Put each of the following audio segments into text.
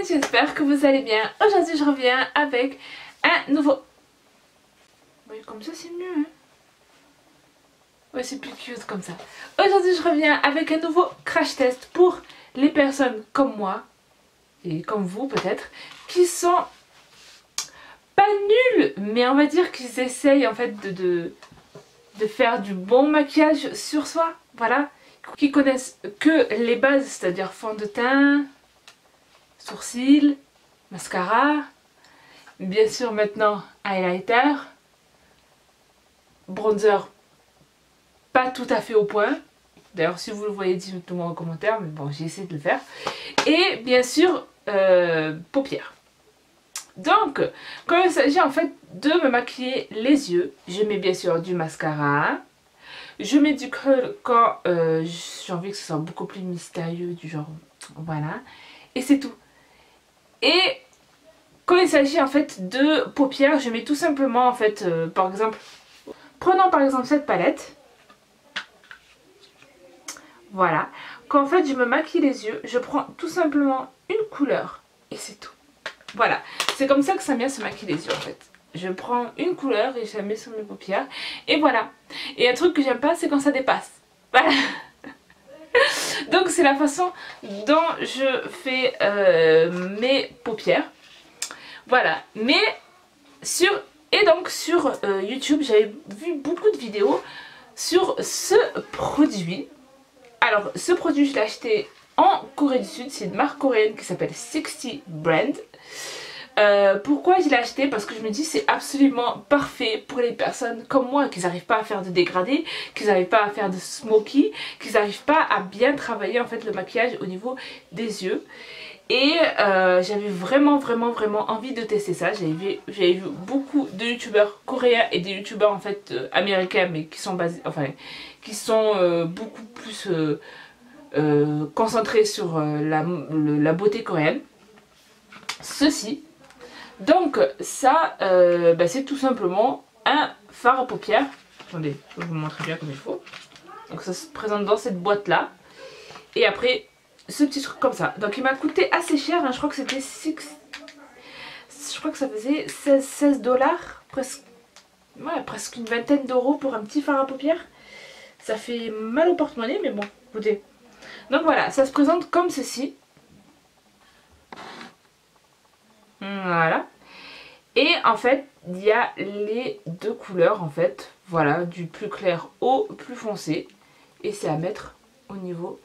j'espère que vous allez bien. Aujourd'hui je reviens avec un nouveau... Oui, comme ça c'est mieux hein. Ouais, c'est plus cute comme ça. Aujourd'hui je reviens avec un nouveau crash test pour les personnes comme moi et comme vous peut-être qui sont pas nuls, mais on va dire qu'ils essayent en fait de faire du bon maquillage sur soi, voilà, qui connaissent que les bases, c'est-à-dire fond de teint, sourcils, mascara, bien sûr maintenant highlighter, bronzer pas tout à fait au point, d'ailleurs si vous le voyez dites-moi en commentaire, mais bon j'ai essayé de le faire, et bien sûr paupières. Donc quand il s'agit en fait de me maquiller les yeux, je mets bien sûr du mascara, je mets du curl quand j'ai envie que ce soit beaucoup plus mystérieux, du genre voilà, et c'est tout. Et quand il s'agit en fait de paupières, je mets tout simplement en fait, par exemple, prenons par exemple cette palette. Voilà. Quand en fait je me maquille les yeux, je prends tout simplement une couleur et c'est tout. Voilà. C'est comme ça que ça vient se maquiller les yeux en fait. Je prends une couleur et je la mets sur mes paupières. Et voilà. Et un truc que j'aime pas, c'est quand ça dépasse. Voilà. Donc c'est la façon dont je fais mes paupières. Voilà. Mais sur YouTube, j'avais vu beaucoup de vidéos sur ce produit. Alors ce produit je l'ai acheté en Corée du Sud, c'est une marque coréenne qui s'appelle 60 Brand. Pourquoi je l'ai acheté? Parce que je me dis c'est absolument parfait pour les personnes comme moi qui n'arrivent pas à faire de dégradé, qui n'arrivent pas à faire de smoky, qui n'arrivent pas à bien travailler en fait le maquillage au niveau des yeux. Et j'avais vraiment envie de tester ça. J'avais vu beaucoup de youtubeurs coréens et des youtubeurs en fait américains, mais qui sont basés, enfin qui sont beaucoup plus concentrés sur la beauté coréenne. Ceci, donc ça c'est tout simplement un fard à paupières. Attendez, je vais vous montrer bien comme il faut. Donc ça se présente dans cette boîte là. Et après ce petit truc comme ça. Donc il m'a coûté assez cher, hein. Je crois que c'était 6... Je crois que ça faisait 16 $, presque... Ouais, presque une vingtaine d'euros pour un petit fard à paupières. Ça fait mal au porte-monnaie, mais bon, écoutez. Donc voilà, ça se présente comme ceci. Voilà. Et en fait, il y a les deux couleurs en fait. Voilà, du plus clair au plus foncé. Et c'est à mettre au niveau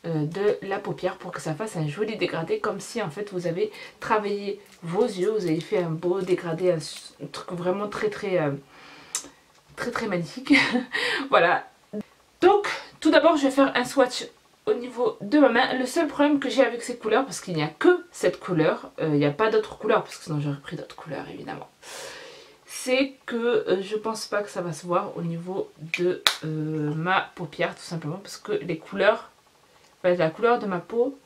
de la paupière pour que ça fasse un joli dégradé, comme si en fait vous avez travaillé vos yeux, vous avez fait un beau dégradé, un truc vraiment très magnifique. Voilà. Donc tout d'abord je vais faire un swatch au niveau de ma main. Le seul problème que j'ai avec ces couleurs, parce qu'il n'y a que cette couleur, il n'y a pas d'autres couleurs, parce que sinon j'aurais pris d'autres couleurs évidemment, c'est que je pense pas que ça va se voir au niveau de ma paupière, tout simplement parce que les couleurs, la couleur de ma peau,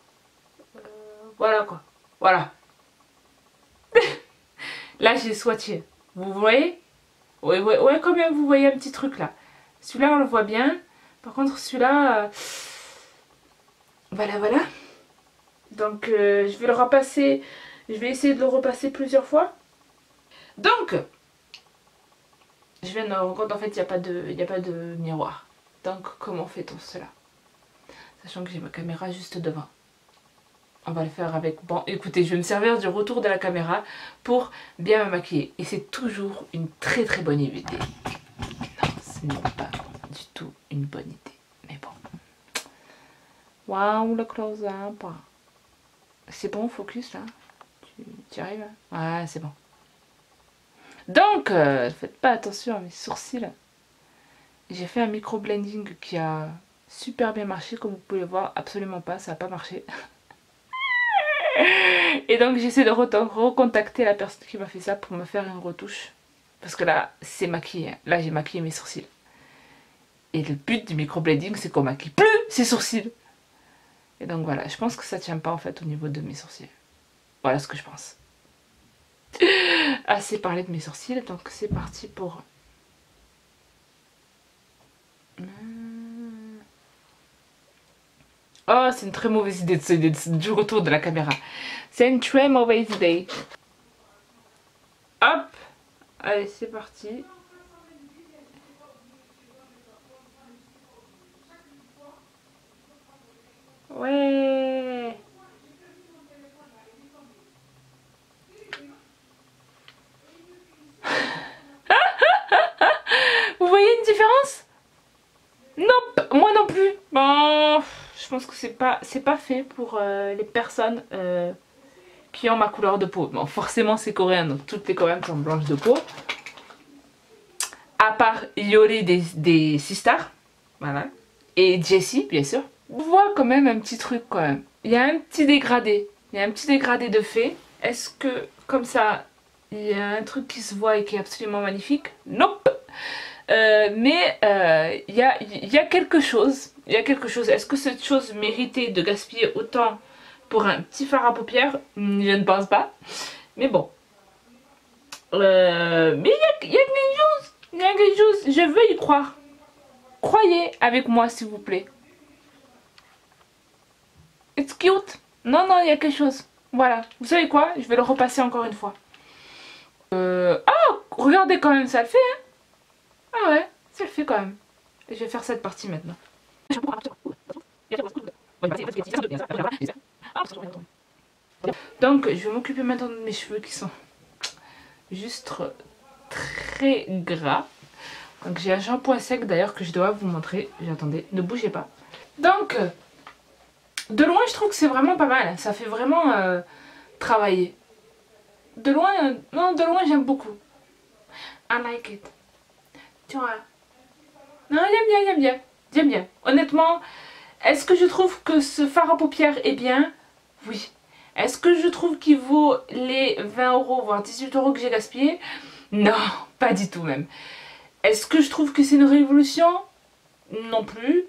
voilà quoi, voilà. Là j'ai swatché, vous voyez? Ouais, quand même vous voyez un petit truc là. Celui-là on le voit bien, par contre celui-là, voilà. Donc je vais le repasser, je vais essayer de le repasser plusieurs fois. Donc, je viens de me rendre compte en fait il n'y a pas de miroir. Donc comment fait-on cela? Sachant que j'ai ma caméra juste devant. On va le faire avec... Bon, écoutez, je vais me servir du retour de la caméra pour bien me maquiller. Et c'est toujours une très bonne idée. Non, ce n'est pas du tout une bonne idée. Mais bon. Waouh, le close-up. C'est bon, focus là? Tu y arrives? Ouais, c'est bon. Donc, faites pas attention à mes sourcils. J'ai fait un micro-blending qui a super bien marché, comme vous pouvez le voir. Absolument pas, ça n'a pas marché. Et donc j'essaie de recontacter la personne qui m'a fait ça pour me faire une retouche. Parce que là, c'est maquillé. Là, j'ai maquillé mes sourcils. Et le but du microblading, c'est qu'on maquille plus ses sourcils. Et donc voilà, je pense que ça tient pas en fait au niveau de mes sourcils. Voilà ce que je pense. Assez parlé de mes sourcils, donc c'est parti pour... Oh, c'est une très mauvaise idée du retour de la caméra. C'est une très mauvaise idée. Hop. Allez, c'est parti. Ouais. Vous voyez une différence? Non, moi non plus. Bon, je pense que c'est pas fait pour les personnes qui ont ma couleur de peau. Bon, forcément c'est coréen, donc toutes les coréennes sont blanches de peau. À part Yori des Sistars, voilà. Et Jessie, bien sûr. On voit quand même un petit truc quand même. Il y a un petit dégradé. Il y a un petit dégradé de fait. Est-ce que, comme ça, il y a un truc qui se voit et qui est absolument magnifique? Nope. Mais il y a quelque chose. Il y a quelque chose. Est-ce que cette chose méritait de gaspiller autant pour un petit fard à paupières? Je ne pense pas. Mais bon. Mais il y a quelque chose. Il y a quelque chose. Je veux y croire. Croyez avec moi, s'il vous plaît. It's cute. Non, non, il y a quelque chose. Voilà. Vous savez quoi? Je vais le repasser encore une fois. Ah, regardez quand même, ça le fait, hein? Ah ouais, ça le fait quand même. Et je vais faire cette partie maintenant. Donc, je vais m'occuper maintenant de mes cheveux qui sont juste très gras. Donc, j'ai un shampoing sec d'ailleurs que je dois vous montrer. Attendez, ne bougez pas. Donc, de loin, je trouve que c'est vraiment pas mal. Ça fait vraiment travailler. De loin, non, de loin, j'aime beaucoup. I like it. Tu vois. Non, j'aime bien. J'aime bien. Honnêtement, est-ce que je trouve que ce fard à paupières est bien? Oui. Est-ce que je trouve qu'il vaut les 20 €, voire 18 € que j'ai gaspillé? Non, pas du tout même. Est-ce que je trouve que c'est une révolution? Non plus.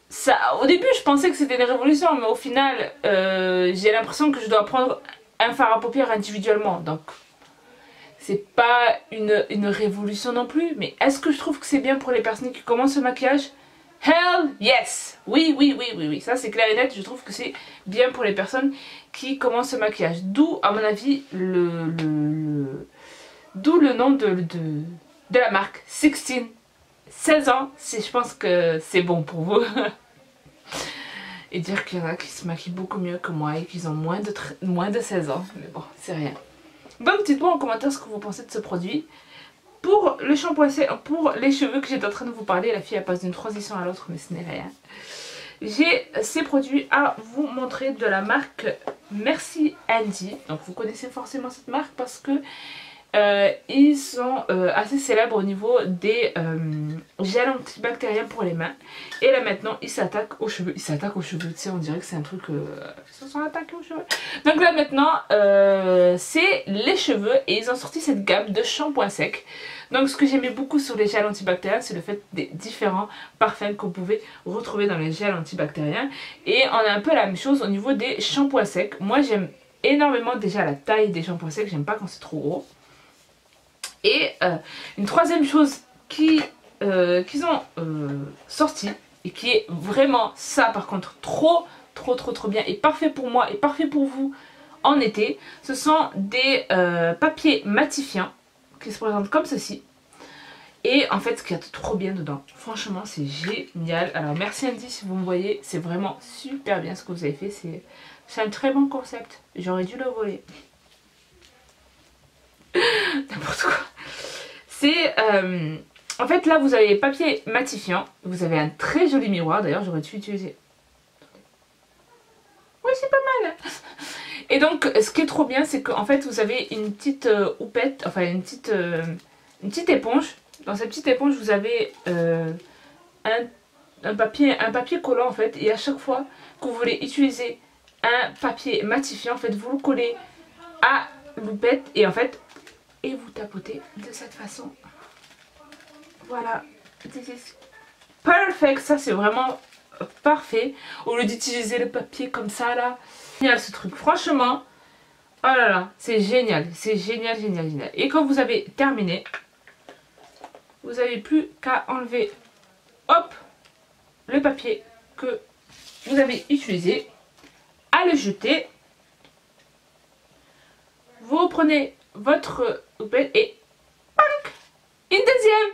Ça, au début, je pensais que c'était une révolution, mais au final, j'ai l'impression que je dois prendre un fard à paupières individuellement. Donc, c'est pas une révolution non plus. Mais est-ce que je trouve que c'est bien pour les personnes qui commencent le maquillage? Hell yes! Oui. Ça, c'est clair et net. Je trouve que c'est bien pour les personnes qui commencent le maquillage. D'où, à mon avis, d'où le nom de la marque 16. 16 ans, je pense que c'est bon pour vous. Et dire qu'il y en a qui se maquillent beaucoup mieux que moi et qu'ils ont moins de 16 ans. Mais bon, c'est rien. Donc dites-moi en commentaire ce que vous pensez de ce produit. Pour le shampoing, pour les cheveux que j'étais en train de vous parler, la fille elle passe d'une transition à l'autre mais ce n'est rien. J'ai ces produits à vous montrer de la marque Merci Andy. Donc vous connaissez forcément cette marque parce que ils sont assez célèbres au niveau des gels antibactériens pour les mains. Et là maintenant ils s'attaquent aux cheveux. Ils s'attaquent aux cheveux, tu sais, on dirait que c'est un truc... ils se sont attaqués aux cheveux. Donc là maintenant c'est les cheveux et ils ont sorti cette gamme de shampoing sec. Donc ce que j'aimais beaucoup sur les gels antibactériens, c'est le fait des différents parfums qu'on pouvait retrouver dans les gels antibactériens. Et on a un peu la même chose au niveau des shampoings secs. Moi j'aime énormément déjà la taille des shampoings secs, j'aime pas quand c'est trop gros. Et une troisième chose qu'ils ont sorti et qui est vraiment ça par contre trop bien et parfait pour moi et parfait pour vous en été, ce sont des papiers matifiants qui se présentent comme ceci. Et en fait ce qu'il y a de trop bien dedans, franchement c'est génial. Alors merci Andy si vous me voyez, c'est vraiment super bien ce que vous avez fait, c'est un très bon concept, j'aurais dû le voler. N'importe quoi. C'est en fait là vous avez papier matifiant, vous avez un très joli miroir, d'ailleurs j'aurais dû utiliser. Oui c'est pas mal. Et donc ce qui est trop bien c'est qu'en fait vous avez une petite houppette, enfin une petite éponge. Dans cette petite éponge vous avez un papier collant en fait, et à chaque fois que vous voulez utiliser un papier matifiant en fait vous le collez à l'houppette et en fait et vous tapotez de cette façon. Voilà, this is perfect, ça c'est vraiment parfait. Au lieu d'utiliser le papier comme ça là, génial ce truc, franchement, oh là là, c'est génial, génial. Et quand vous avez terminé, vous n'avez plus qu'à enlever, hop, le papier que vous avez utilisé à le jeter. Vous prenez votre poubelle et pank, une deuxième.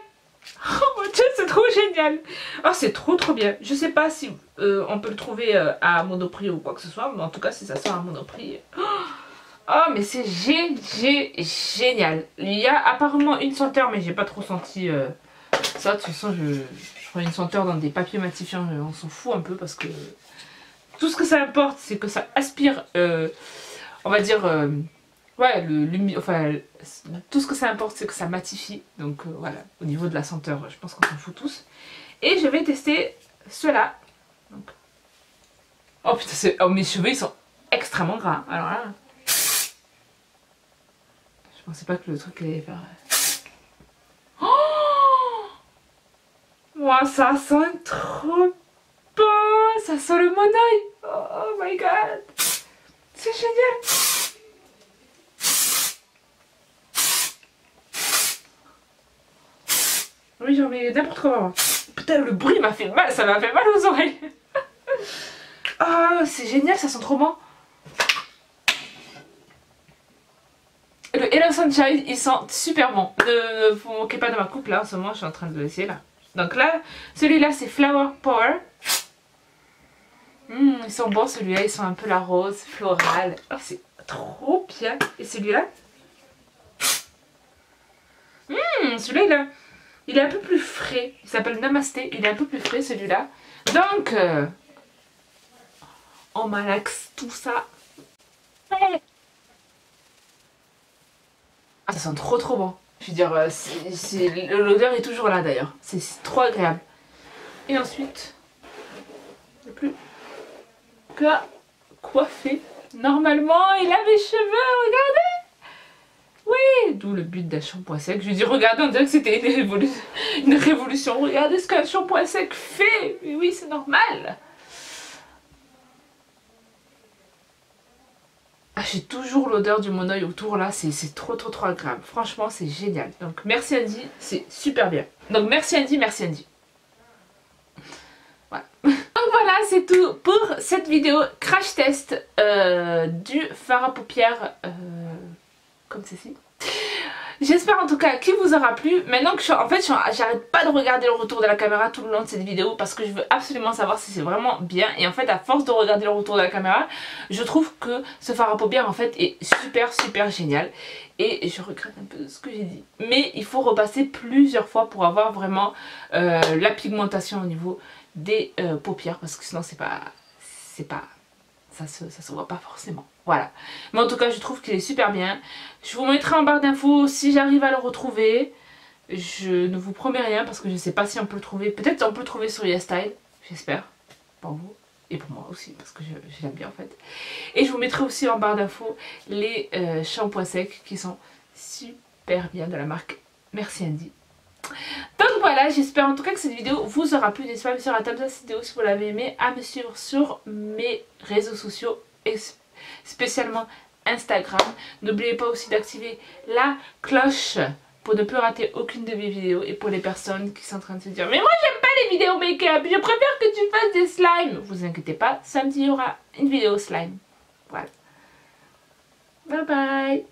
Oh mon dieu, c'est trop génial. Oh, c'est trop bien. Je sais pas si on peut le trouver à Monoprix ou quoi que ce soit, mais en tout cas si ça sort à Monoprix. Oh, mais c'est génial. Il y a apparemment une senteur, mais j'ai pas trop senti ça. De toute façon, je prends une senteur dans des papiers matifiants, on s'en fout un peu parce que tout ce que ça importe, c'est que ça aspire, on va dire, ouais, enfin, tout ce que ça importe, c'est que ça matifie. Donc voilà, au niveau de la senteur, je pense qu'on s'en fout tous. Et je vais tester ceux-là. Oh putain, oh, mes cheveux, ils sont extrêmement gras. Alors là, je pensais pas que le truc allait faire... Oh, wow, ça sent trop bon. Ça sent le monoeil. Oh my god. C'est génial. Oui, j'en mets n'importe comment. Putain, le bruit m'a fait mal. Ça m'a fait mal aux oreilles. Ah, c'est génial. Ça sent trop bon. Le Hello Sunshine, il sent super bon. Ne vous moquez pas de ma coupe là, en ce moment je suis en train de le laisser là. Donc là, celui-là c'est Flower Power. Ils sont bons celui-là, ils sont un peu la rose, florale. Oh, c'est trop bien. Et celui-là celui-là il est un peu plus frais. Il s'appelle Namasté, il est un peu plus frais celui-là. Donc, on malaxe tout ça. Ah, ça sent trop bon. Je veux dire, l'odeur est toujours là d'ailleurs. C'est trop agréable. Et ensuite, il n'y a plus qu'à coiffer. Normalement, il a mes cheveux, regardez. Oui, d'où le but d'un shampoing sec. Je veux dire, regardez, on dirait que c'était une révolution. Regardez ce qu'un shampoing sec fait. Mais oui, c'est normal. Ah, j'ai toujours l'odeur du monoeil autour là, c'est trop agréable. Franchement, c'est génial. Donc merci Andy, c'est super bien. Donc merci Andy, merci Andy. Voilà. Donc voilà, c'est tout pour cette vidéo crash test du fard à paupières comme ceci. J'espère en tout cas qu'il vous aura plu. Maintenant que j'arrête pas de regarder le retour de la caméra tout le long de cette vidéo parce que je veux absolument savoir si c'est vraiment bien. Et en fait, à force de regarder le retour de la caméra, je trouve que ce fard à paupières en fait est super génial. Et je regrette un peu ce que j'ai dit. Mais il faut repasser plusieurs fois pour avoir vraiment la pigmentation au niveau des paupières parce que sinon ça se voit pas forcément. Voilà. Mais en tout cas, je trouve qu'il est super bien. Je vous mettrai en barre d'infos si j'arrive à le retrouver. Je ne vous promets rien parce que je ne sais pas si on peut le trouver. Peut-être on peut le trouver sur YesStyle. J'espère. Pour vous. Et pour moi aussi. Parce que je l'aime bien en fait. Et je vous mettrai aussi en barre d'infos les shampoings secs qui sont super bien de la marque Merci Andy. Donc voilà, j'espère en tout cas que cette vidéo vous aura plu. N'hésitez pas à me suivre à cette vidéo si vous l'avez aimé, à me suivre sur mes réseaux sociaux et spécialement Instagram. N'oubliez pas aussi d'activer la cloche pour ne plus rater aucune de mes vidéos. Et pour les personnes qui sont en train de se dire mais moi j'aime pas les vidéos make-up, je préfère que tu fasses des slimes, vous inquiétez pas, samedi il y aura une vidéo slime. Voilà. Bye bye.